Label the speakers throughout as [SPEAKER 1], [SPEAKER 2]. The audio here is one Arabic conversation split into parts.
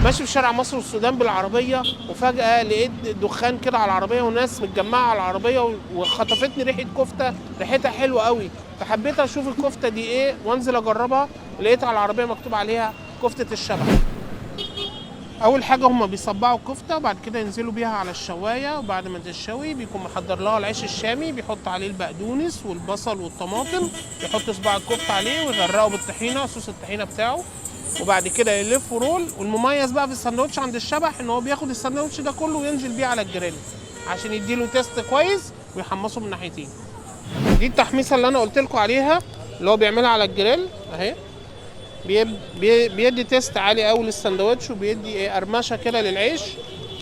[SPEAKER 1] ماشي في شارع مصر والسودان بالعربيه، وفجاه لقيت دخان كده على العربيه وناس متجمعه على العربيه، وخطفتني ريحه كفته ريحتها حلوه قوي، فحبيت اشوف الكفته دي ايه وانزل اجربها. لقيت على العربيه مكتوب عليها كفته الشبح. اول حاجه هم بيصبعوا الكفته وبعد كده ينزلوا بيها على الشوايه، وبعد ما تتشوي بيكون محضر لها العيش الشامي، بيحط عليه البقدونس والبصل والطماطم، يحط صباع الكفته عليه ويغرقه بالطحينه، صوص الطحينه بتاعه، وبعد كده يلفوا رول. والمميز بقى في الساندوتش عند الشبح ان هو بياخد الساندوتش ده كله وينزل بيه على الجريل عشان يديله تيست كويس ويحمصه من ناحيتين. دي التحميصه اللي انا قلت لكم عليها اللي هو بيعملها على الجريل اهي. بيدي تيست عالي قوي للساندوتش، وبيدي ايه قرمشه كده للعيش.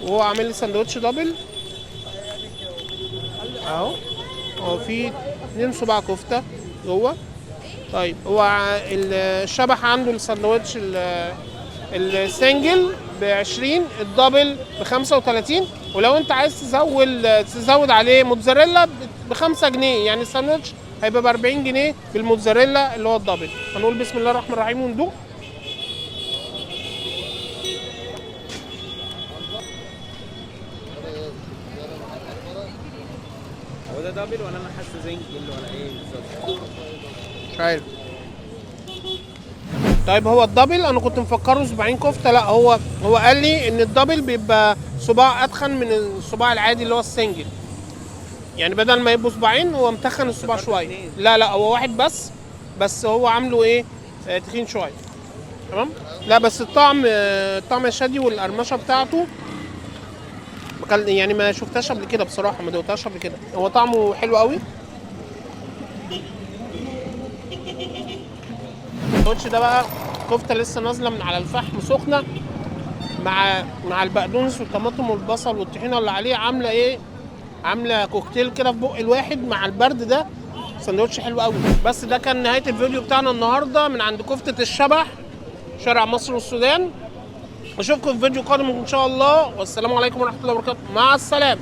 [SPEAKER 1] وهو عامل لي ساندوتش دبل اهو. هو في 2 صباع كفته جوه. طيب هو الشبح عنده الساندوتش السنجل ب20، الدبل ب35، ولو انت عايز تزود عليه موتزاريلا ب5 جنيه، يعني الساندوتش هيبقى ب40 جنيه بالموتزاريلا اللي هو الدبل. هنقول بسم الله الرحمن الرحيم وندوق.
[SPEAKER 2] هو ده دبل ولا انا حاسه زنجل ولا ايه بالظبط؟
[SPEAKER 1] مش عارف. طيب هو الدبل انا كنت مفكره صباعين كفته، لا هو قال لي ان الدبل بيبقى صباع اتخن من الصباع العادي اللي هو السنجل، يعني بدل ما يبقوا صباعين هو متخن الصباع شويه. لا هو واحد بس هو عامله ايه تخين شويه. تمام. لا بس الطعم يا شادي والقرمشه بتاعته يعني ما شفتهاش قبل كده بصراحه، ما دوقتهاش قبل كده. هو طعمه حلو قوي. الساندوتش ده بقى كفته لسه نازله من على الفحم سخنه، مع البقدونس والطماطم والبصل والطحينه اللي عليه، عامله ايه، عامله كوكتيل كده في بق الواحد مع البرد ده. ساندوتش حلو قوي. بس ده كان نهايه الفيديو بتاعنا النهارده من عند كفته الشبح شارع مصر والسودان. اشوفكم في فيديو قادم ان شاء الله، والسلام عليكم ورحمه الله وبركاته. مع السلامه.